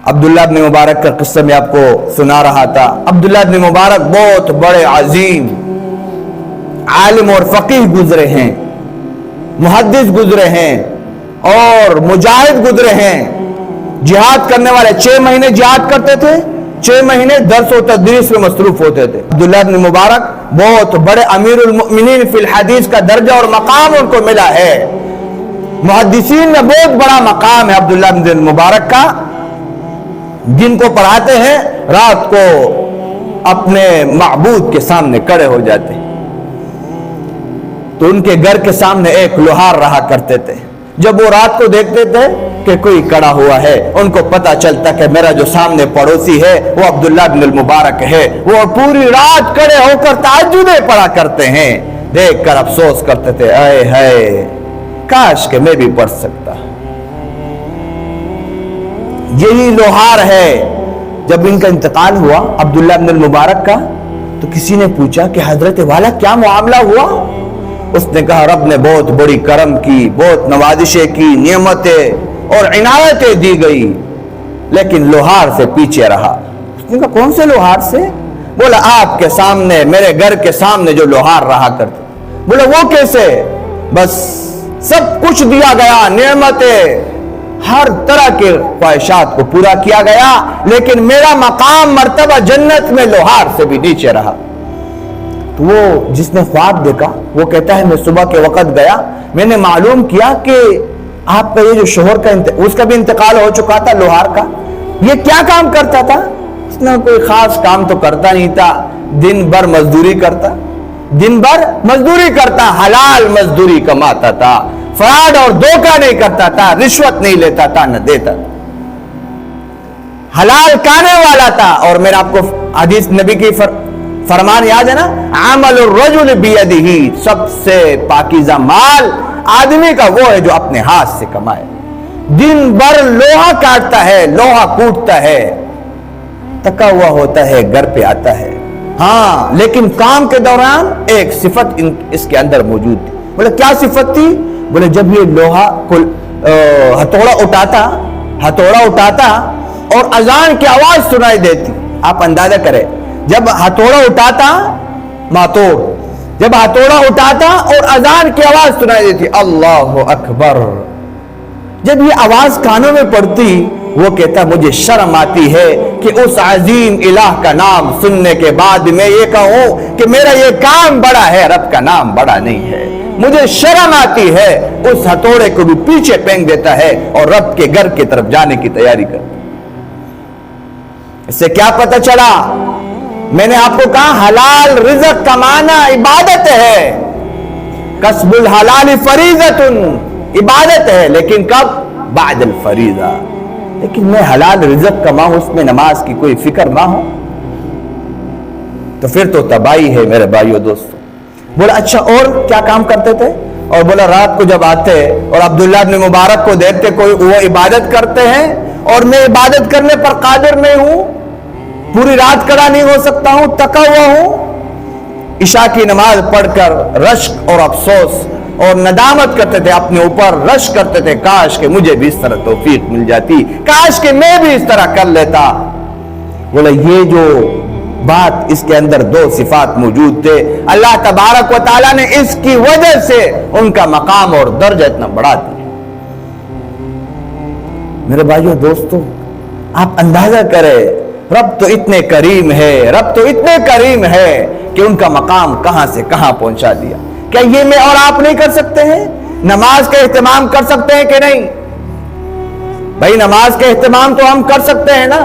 عبداللہ ابن مبارک کا قصہ میں آپ کو سنا رہا تھا. عبداللہ ابن مبارک بہت بڑے عظیم عالم اور فقیہ گزرے ہیں، محدث گزرے ہیں اور مجاہد گزرے ہیں. جہاد کرنے والے 6 مہینے جہاد کرتے تھے، 6 مہینے درس و تدریس میں مصروف ہوتے تھے. عبداللہ ابن مبارک بہت بڑے امیر المؤمنین فی الحدیث کا درجہ اور مقام ان کو ملا ہے. محدثین میں بہت بڑا مقام ہے عبداللہ ابن مبارک کا. جن کو پڑھاتے ہیں رات کو اپنے معبود کے سامنے کھڑے ہو جاتے ہیں. تو ان کے گھر کے سامنے ایک لوہار رہا کرتے تھے. جب وہ رات کو دیکھتے تھے کہ کوئی کھڑا ہوا ہے، ان کو پتا چلتا کہ میرا جو سامنے پڑوسی ہے وہ عبداللہ ابن المبارک ہے. وہ پوری رات کھڑے ہو کر تہجدیں پڑھا کرتے ہیں. دیکھ کر افسوس کرتے تھے، اے ہے کاش کہ میں بھی پڑھ سکتا. یہی لوہار ہے. جب ان کا انتقال ہوا عبداللہ ابن المبارک کا تو کسی نے پوچھا کہ حضرت والا کیا معاملہ ہوا؟ اس نے کہا رب نے بہت بڑی کرم کی، بہت نوازشیں کی، نعمتیں اور عنایتیں دی گئی، لیکن لوہار سے پیچھے رہا. اس نے کہا کون سے لوہار سے؟ بولا آپ کے سامنے، میرے گھر کے سامنے جو لوہار رہا کرتے. بولا وہ کیسے؟ بس سب کچھ دیا گیا، نعمتیں، ہر طرح کے خواہشات کو پورا کیا گیا، لیکن میرا مقام مرتبہ جنت میں لوہار سے بھی نیچے رہا. تو وہ جس نے خواب دیکھا وہ کہتا ہے میں صبح کے وقت گیا، میں نے معلوم کیا کہ آپ کا یہ جو شوہر کا اس کا بھی انتقال ہو چکا تھا لوہار کا. یہ کیا کام کرتا تھا؟ اس نے کوئی خاص کام تو کرتا نہیں تھا، دن بھر مزدوری کرتا، دن بھر مزدوری کرتا، حلال مزدوری کماتا تھا، فراڈ اور دھوکہ نہیں کرتا تھا، رشوت نہیں لیتا تھا، نہ دیتا تھا، حلال کھانے والا تھا. اور میں نے آپ کو حدیث نبی کی فرمان یاد ہے نا، عمل الرجل بیدہ، سب سے پاکیزہ مال آدمی کا وہ ہے جو اپنے ہاتھ سے کمائے. دن بھر لوہا کاٹتا ہے، لوہا کوٹتا ہے، تکا ہوا ہوتا ہے، گھر پہ آتا ہے. ہاں لیکن کام کے دوران ایک صفت اس کے اندر موجود تھی. بولے کیا صفت تھی؟ بولے جب یہ لوہا ہتھوڑا اٹھاتا اور اذان کی آواز سنائی دیتی. آپ اندازہ کریں، جب ہتھوڑا اٹھاتا ماتوڑ، جب ہتھوڑا اٹھاتا اور اذان کی آواز سنائی دیتی اللہ اکبر، جب یہ آواز کانوں میں پڑتی وہ کہتا مجھے شرم آتی ہے کہ اس عظیم الہ کا نام سننے کے بعد میں یہ کہوں کہ میرا یہ کام بڑا ہے، رب کا نام بڑا نہیں ہے. مجھے شرم آتی ہے. اس ہتھوڑے کو بھی پیچھے پھینک دیتا ہے اور رب کے گھر کی طرف جانے کی تیاری کرتا. اس سے کیا پتہ چلا؟ میں نے آپ کو کہا حلال رزق کمانا عبادت ہے، کسب الحلال فریضۃ، عبادت ہے، لیکن کب؟ بعد الفریضہ. لیکن میں حلال رزق کماؤں، اس میں نماز کی کوئی فکر نہ ہو تو پھر تو تباہی ہے میرے بھائیو دوستو. بولا اچھا اور کیا کام کرتے تھے؟ اور بولا رات کو جب آتے اور عبداللہ ابن مبارک کو دیکھتے کوئی وہ عبادت کرتے ہیں اور میں عبادت کرنے پر قادر نہیں ہوں، پوری رات کھڑا نہیں ہو سکتا ہوں، تکا ہوا ہوں، عشاء کی نماز پڑھ کر رشک اور افسوس اور ندامت کرتے تھے، اپنے اوپر رشک کرتے تھے، کاش کہ مجھے بھی اس طرح توفیق مل جاتی، کاش کہ میں بھی اس طرح کر لیتا. بولا یہ جو بات، اس کے اندر 2 صفات موجود تھے. اللہ تبارک و تعالیٰ نے اس کی وجہ سے ان کا مقام اور درجہ اتنا بڑھا دیا. میرے بھائیو دوستو آپ اندازہ کریں، رب تو اتنے کریم ہے، رب تو اتنے کریم ہے کہ ان کا مقام کہاں سے کہاں پہنچا دیا. کیا یہ میں اور آپ نہیں کر سکتے ہیں؟ نماز کا اہتمام کر سکتے ہیں کہ نہیں؟ بھائی نماز کا اہتمام تو ہم کر سکتے ہیں نا.